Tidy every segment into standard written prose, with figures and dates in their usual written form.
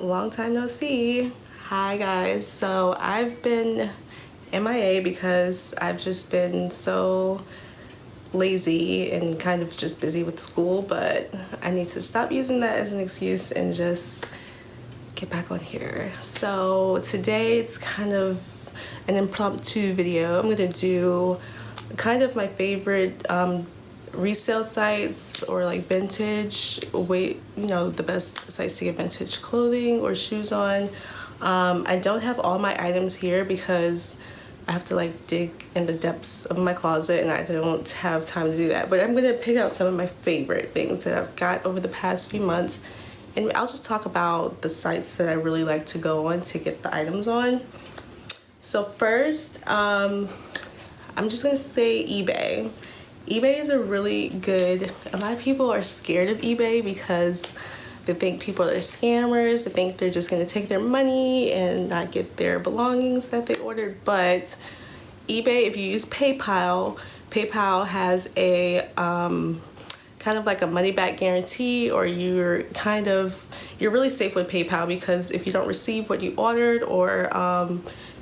long time no see. Hi guys. So I've been MIA because I've just been so lazy and kind of just busy with school, but I need to stop using that as an excuse and just get back on here. So today it's kind of an impromptu video. I'm gonna do kind of my favorite resale sites or like vintage, the best sites to get vintage clothing or shoes on. I don't have all my items here because I have to like dig in the depths of my closet and I don't have time to do that. But I'm gonna pick out some of my favorite things that I've got over the past few months, and I'll just talk about the sites that I really like to go on to get the items on. So first, I'm just gonna say eBay. eBay is a really good, a lot of people are scared of eBay because they think people are scammers. They think they're just gonna take their money and not get their belongings that they ordered. But eBay, if you use PayPal has a kind of like a money back guarantee, or you're really safe with PayPal because if you don't receive what you ordered or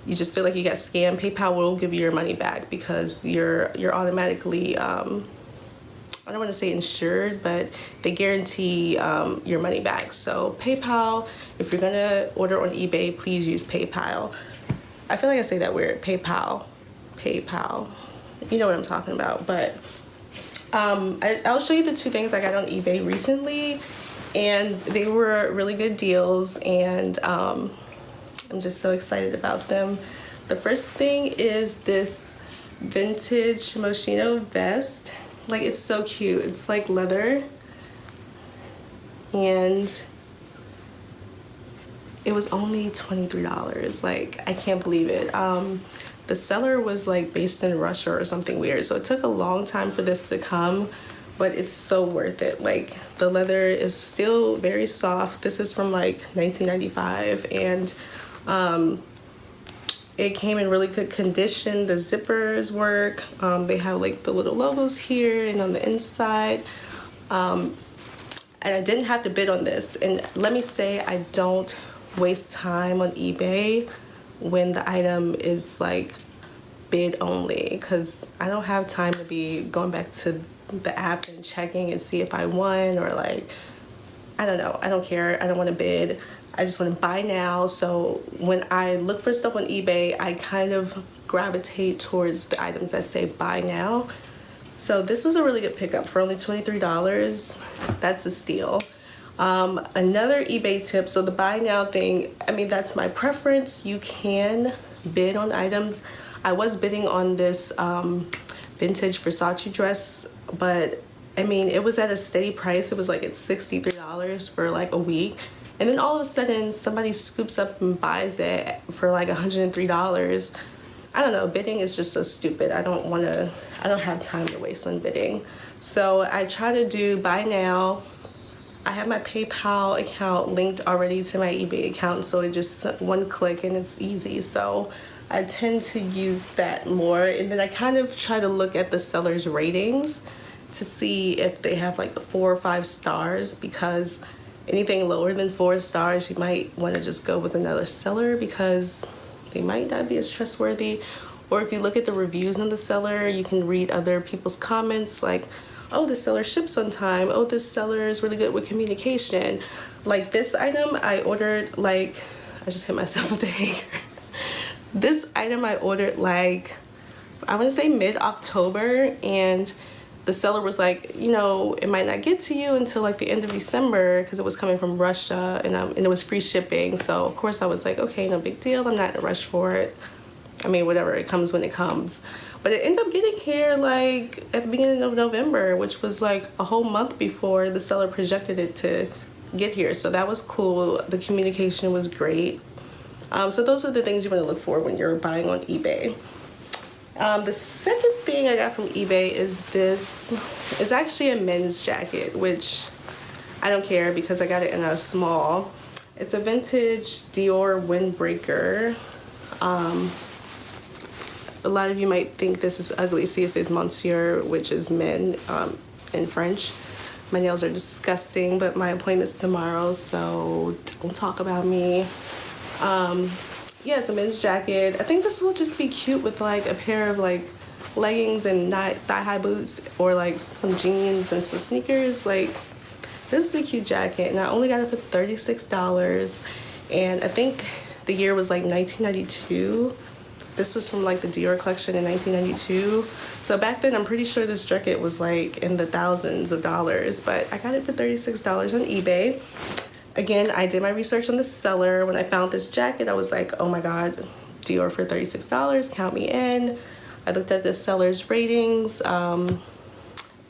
you just feel like you got scammed, PayPal will give you your money back because you're automatically, I don't want to say insured, but they guarantee your money back. So PayPal, if you're gonna order on eBay, please use PayPal. I feel like I say that weird, PayPal. You know what I'm talking about. But I'll show you the two things I got on eBay recently, and they were really good deals, and I'm just so excited about them. The first thing is this vintage Moschino vest. Like, it's so cute. It's like leather, and it was only $23. Like, I can't believe it. The seller was like based in Russia or something weird, so it took a long time for this to come, but it's so worth it. Like, the leather is still very soft. This is from like 1995, and it came in really good condition. The zippers work. They have like the little logos here and on the inside. And I didn't have to bid on this. And let me say, I don't waste time on eBay when the item is like bid only, because I don't have time to be going back to the app and checking and see if I won, or like, I don't know. I don't care. I don't want to bid. I just want to buy now. So when I look for stuff on eBay, I kind of gravitate towards the items that say buy now. So this was a really good pickup for only $23. That's a steal. Another eBay tip, so the buy now thing, I mean, that's my preference. You can bid on items. I was bidding on this vintage Versace dress, but I mean, it was at a steady price. It was like at $63 for like a week. And then all of a sudden, somebody scoops up and buys it for like $103. I don't know, bidding is just so stupid. I don't have time to waste on bidding. So I try to do buy now. I have my PayPal account linked already to my eBay account, so it just one click and it's easy. So I tend to use that more. And then I kind of try to look at the seller's ratings to see if they have like 4 or 5 stars, because anything lower than 4 stars, you might want to just go with another seller because they might not be as trustworthy. Or if you look at the reviews on the seller, you can read other people's comments like, oh, this seller ships on time. Oh, this seller is really good with communication. Like this item I ordered, like, I just hit myself with the hanger. This item I ordered like, I want to say mid-October, and the seller was like, you know, it might not get to you until like the end of December because it was coming from Russia, and it was free shipping. So of course I was like, okay, no big deal. I'm not in a rush for it. I mean, whatever, it comes when it comes. But it ended up getting here like at the beginning of November, which was like a whole month before the seller projected it to get here. So that was cool. The communication was great. So those are the things you want to look for when you're buying on eBay. The second thing I got from eBay is this. It's actually a men's jacket, which I don't care because I got it in a small. It's a vintage Dior windbreaker. A lot of you might think this is ugly. See, it says Monsieur, which is men in French. My nails are disgusting, but my appointment's tomorrow, so don't talk about me. Yeah, it's a men's jacket. I think this will just be cute with like a pair of like leggings and thigh-high boots, or like some jeans and some sneakers. Like, this is a cute jacket, and I only got it for $36. And I think the year was like 1992. This was from like the Dior collection in 1992. So back then, I'm pretty sure this jacket was like in the thousands of dollars, but I got it for $36 on eBay. Again, I did my research on the seller. When I found this jacket, I was like, oh my God, Dior for $36, count me in. I looked at the seller's ratings. I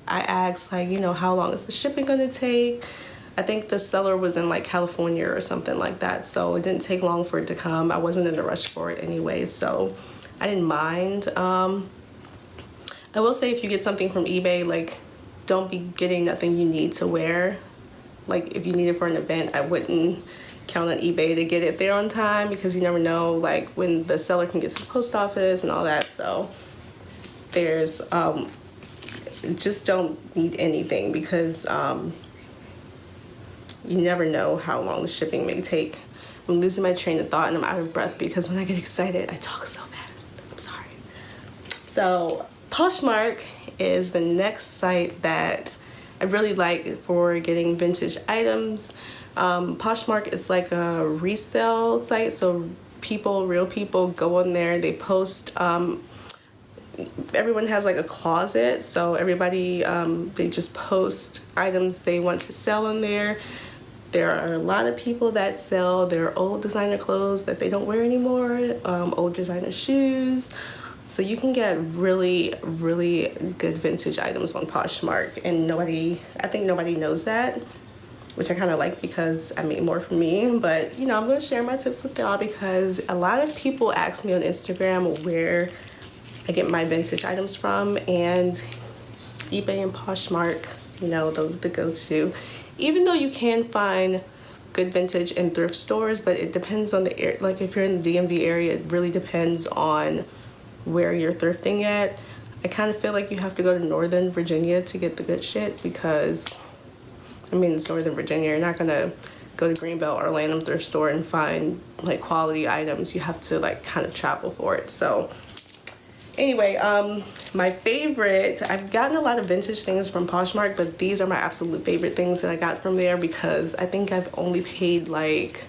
asked, like, you know, how long is the shipping gonna take? I think the seller was in like California or something like that, so it didn't take long for it to come. I wasn't in a rush for it anyway, so I didn't mind. I will say, if you get something from eBay, like, don't be getting nothing you need to wear. Like, if you need it for an event, I wouldn't count on eBay to get it there on time, because you never know, like, when the seller can get to the post office and all that. So there's just don't need anything, because you never know how long the shipping may take. I'm losing my train of thought and I'm out of breath because when I get excited, I talk so fast. I'm sorry. So Poshmark is the next site that I really like for getting vintage items. Poshmark is like a resale site, so real people go on there, they post, everyone has like a closet, so everybody, they just post items they want to sell on there. There are a lot of people that sell their old designer clothes that they don't wear anymore, old designer shoes. So you can get really, really good vintage items on Poshmark, and I think nobody knows that, which I kind of like, because I mean, more for me. But you know, I'm going to share my tips with y'all, because a lot of people ask me on Instagram where I get my vintage items from, and eBay and Poshmark, you know, those are the go-to. Even though you can find good vintage in thrift stores, but it depends on the area. Like, if you're in the DMV area, it really depends on where you're thrifting at. I kind of feel like you have to go to Northern Virginia to get the good shit, because I mean, it's Northern Virginia. You're not gonna go to Greenbelt or Lanham thrift store and find like quality items. You have to like kind of travel for it. So anyway, my favorite, I've gotten a lot of vintage things from Poshmark, but these are my absolute favorite things that I got from there, because I think I've only paid like,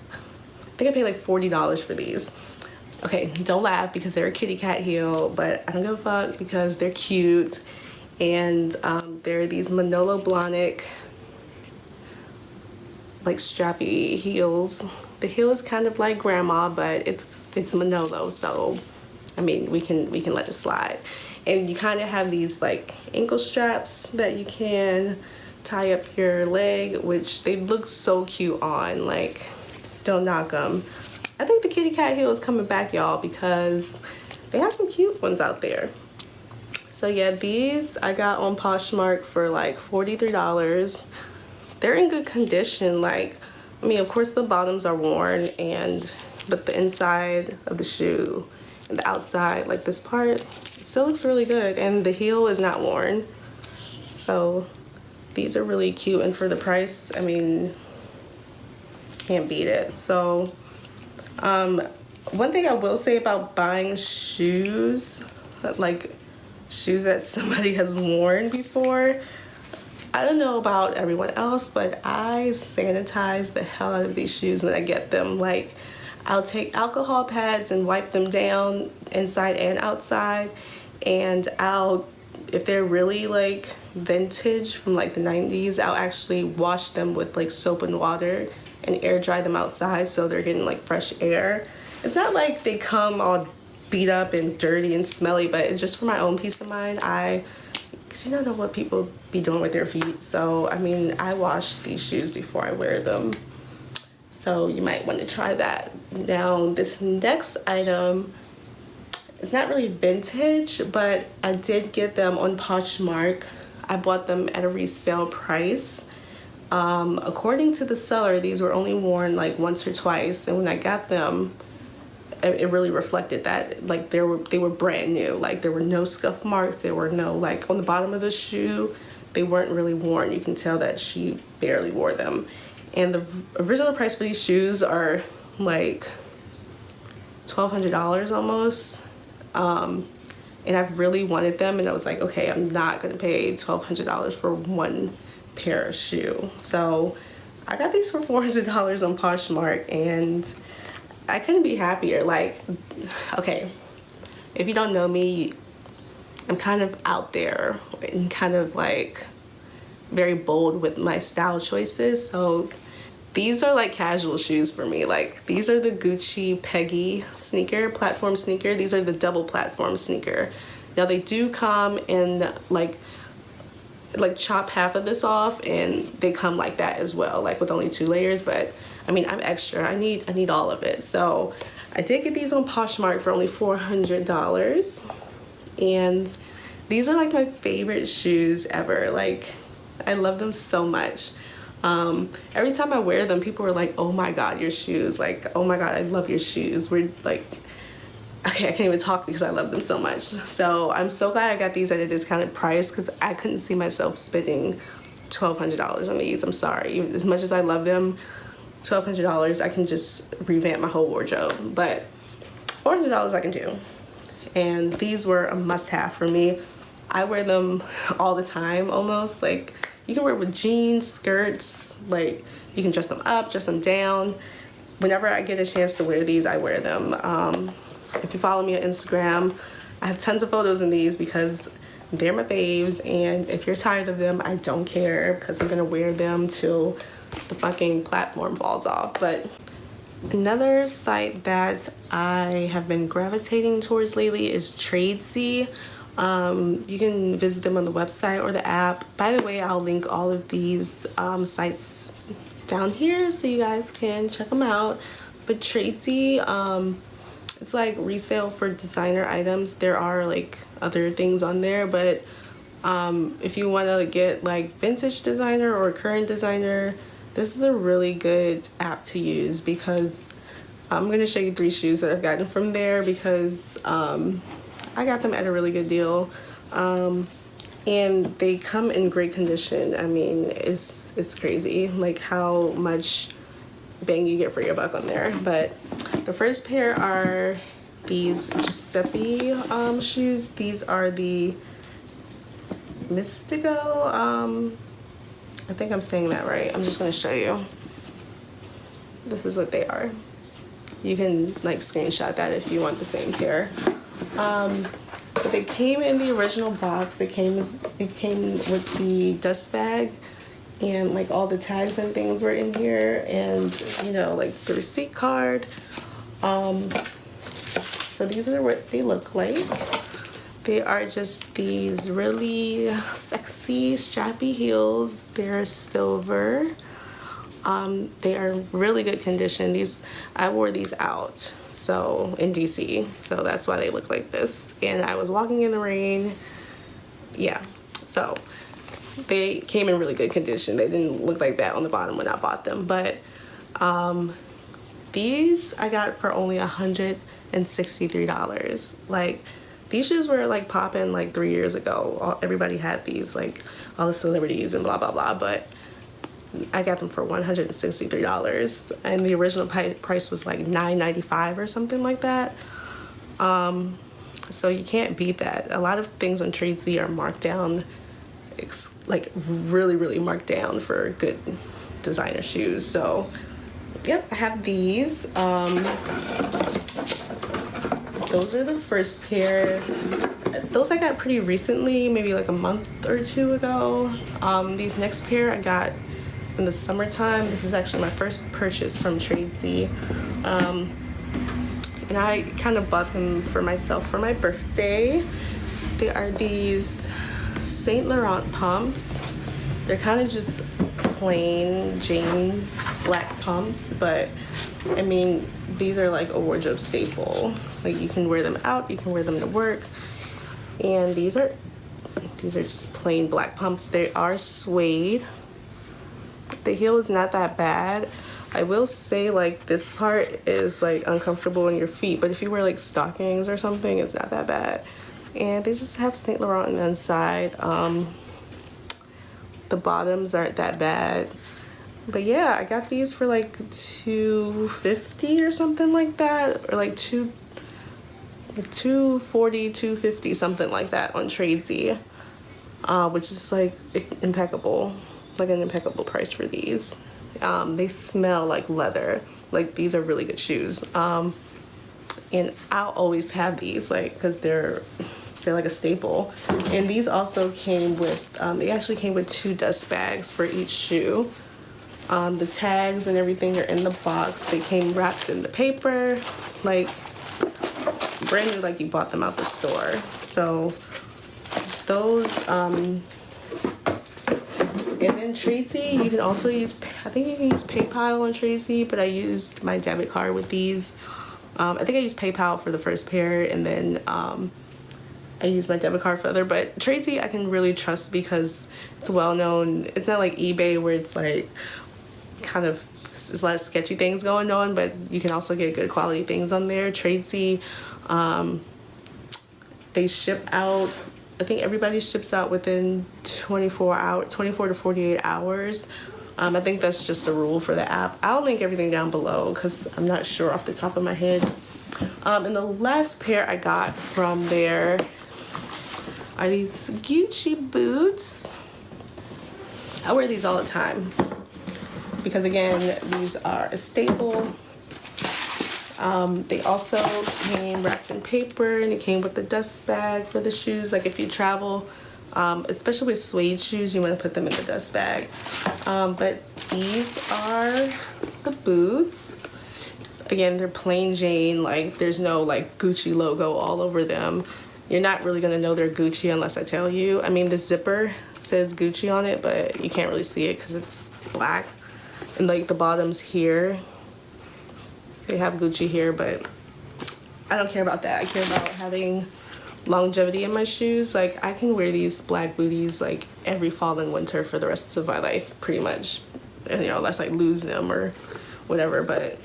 I think I paid like $40 for these. Okay, don't laugh, because they're a kitty cat heel, but I don't give a fuck because they're cute. And they're these Manolo Blahnik like strappy heels. The heel is kind of like grandma, but it's Manolo, so I mean, we can let it slide. And you kind of have these like ankle straps that you can tie up your leg, which they look so cute on. Like, don't knock them. I think the kitty cat heel is coming back, y'all, because they have some cute ones out there. So yeah, these I got on Poshmark for like $43. They're in good condition. Like, I mean, of course the bottoms are worn, but the inside of the shoe and the outside, like this part, it still looks really good, and the heel is not worn. So these are really cute, and for the price, I mean, can't beat it. So one thing I will say about buying shoes, like shoes that somebody has worn before, I don't know about everyone else, but I sanitize the hell out of these shoes when I get them. Like, I'll take alcohol pads and wipe them down inside and outside, and if they're really like vintage from like the 90s, I'll actually wash them with like soap and water and air dry them outside, so they're getting like fresh air. It's not like they come all beat up and dirty and smelly, but it's just for my own peace of mind. Because you don't know what people be doing with their feet. So, I mean, I wash these shoes before I wear them. So you might want to try that. Now, this next item is not really vintage, but I did get them on Poshmark. I bought them at a resale price. According to the seller, these were only worn like once or twice. And when I got them, it really reflected that. Like, they were brand new. Like, there were no scuff marks. There were no, like, on the bottom of the shoe, they weren't really worn. You can tell that she barely wore them. And the original price for these shoes are like $1,200 almost. And I've really wanted them, and I was like, okay, I'm not gonna pay $1,200 for one pair of shoe. So I got these for $400 on Poshmark, and I couldn't be happier. Like, okay, if you don't know me, I'm kind of out there and kind of like very bold with my style choices. So these are like casual shoes for me. Like, these are the Gucci Peggy platform sneaker. These are the double platform sneaker. Now they do come in like chop half of this off, and they come like that as well, like with only 2 layers. But I mean, I'm extra. I need all of it. So I did get these on Poshmark for only $400, and these are like my favorite shoes ever. Like, I love them so much. Every time I wear them, people are like, oh my god, your shoes. Like, oh my god, I love your shoes. We're like, okay, I can't even talk because I love them so much. So I'm so glad I got these at a discounted price, because I couldn't see myself spending $1,200 on these. I'm sorry. As much as I love them, $1,200, I can just revamp my whole wardrobe. But $400 I can do. And these were a must-have for me. I wear them all the time almost. Like, you can wear it with jeans, skirts, like you can dress them up, dress them down. Whenever I get a chance to wear these, I wear them. If you follow me on Instagram, I have tons of photos in these because they're my faves, and if you're tired of them, I don't care, because I'm gonna wear them till the fucking platform falls off. But another site that I have been gravitating towards lately is Tradesy. You can visit them on the website or the app. By the way, I'll link all of these sites down here so you guys can check them out. But Tradesy, it's like resale for designer items. There are like other things on there, but if you want to get like vintage designer or current designer, this is a really good app to use, because I'm going to show you 3 shoes that I've gotten from there, because I got them at a really good deal, and they come in great condition. I mean, it's crazy like how much bang you get for your buck on there. But the first pair are these Giuseppe shoes. These are the Mystico. I think I'm saying that right. I'm just gonna show you. This is what they are. You can like screenshot that if you want the same pair. But they came in the original box. It came with the dust bag, and like all the tags and things were in here, and you know, like the receipt card. So these are what they look like. They are just these really sexy strappy heels. They're silver. They are really good condition. I wore these out in DC, so that's why they look like this. And I was walking in the rain. Yeah, so they came in really good condition. They didn't look like that on the bottom when I bought them. But these I got for only $163. Like, these shoes were like popping like 3 years ago. Everybody had these, like all the celebrities and blah blah blah. But I got them for $163, and the original price was like $9.95 or something like that. So you can't beat that. A lot of things on Tradesy are marked down, like really marked down for good designer shoes. So yep, I have these. Those are the first pair. Those I got pretty recently, maybe like a month or 2 ago. These next pair I got in the summertime. This is actually my first purchase from Tradesy. And I kind of bought them for myself for my birthday. They are these Saint Laurent pumps. They're kind of just plain Jane black pumps, but I mean, these are like a wardrobe staple. Like, you can wear them out, you can wear them to work. And these are just plain black pumps. They are suede. The heel is not that bad. I will say, like, this part is like uncomfortable in your feet, but if you wear like stockings or something, it's not that bad. And they just have Saint Laurent on the inside. the bottoms aren't that bad. But yeah, I got these for like $250 or something like that, or like $240, $250, something like that on Tradesy, which is like impeccable, like an impeccable price for these. They smell like leather. Like, these are really good shoes. And I'll always have these, like, because they're like a staple. And these also came with, they actually came with 2 dust bags for each shoe. The tags and everything are in the box. They came wrapped in the paper, like brand new, like you bought them out the store. So those, and then Tradesy, you can also use, I think you can use PayPal on Tradesy, but I used my debit card with these. I think I used PayPal for the first pair, and then I use my debit card for other. But Tradesy I can really trust because it's well known. It's not like eBay where it's like kind of, there's a lot of sketchy things going on, but you can also get good quality things on there. Tradesy, they ship out, I think everybody ships out within 24 to 48 hours. I think that's just a rule for the app. I'll link everything down below because I'm not sure off the top of my head. And the last pair I got from there are these Gucci boots. I wear these all the time because, again, these are a staple. They also came wrapped in paper, and it came with the dust bag for the shoes. Like, if you travel, especially with suede shoes, you want to put them in the dust bag. But these are the boots. Again, they're plain Jane. Like, there's no like Gucci logo all over them. You're not really gonna know they're Gucci unless I tell you. I mean, the zipper says Gucci on it, but you can't really see it because it's black. And like the bottoms here, they have Gucci here, but I don't care about that. I care about having longevity in my shoes. Like, I can wear these black booties like every fall and winter for the rest of my life, pretty much. And, you know, unless I lose them or whatever. But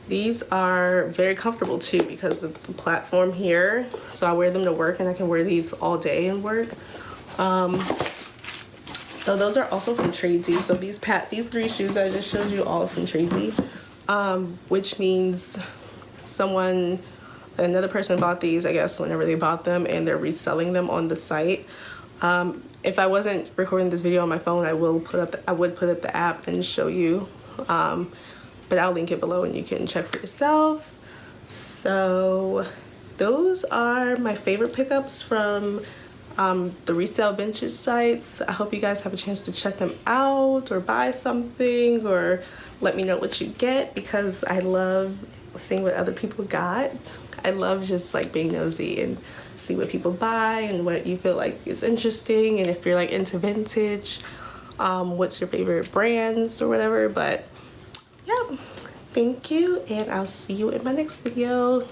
these are very comfortable too because of the platform here. So I wear them to work, and I can wear these all day and work. So those are also from Tradesy. So these 3 shoes I just showed you, all from Tradesy, which means another person bought these, I guess, whenever they bought them, and they're reselling them on the site. If I wasn't recording this video on my phone, I would put up the app and show you. But I'll link it below and you can check for yourselves. So those are my favorite pickups from the resale vintage sites. I hope you guys have a chance to check them out or buy something, or let me know what you get, because I love seeing what other people got. I love just like being nosy and see what people buy and what you feel like is interesting, and if you're like into vintage, what's your favorite brands or whatever. But yeah, thank you, and I'll see you in my next video.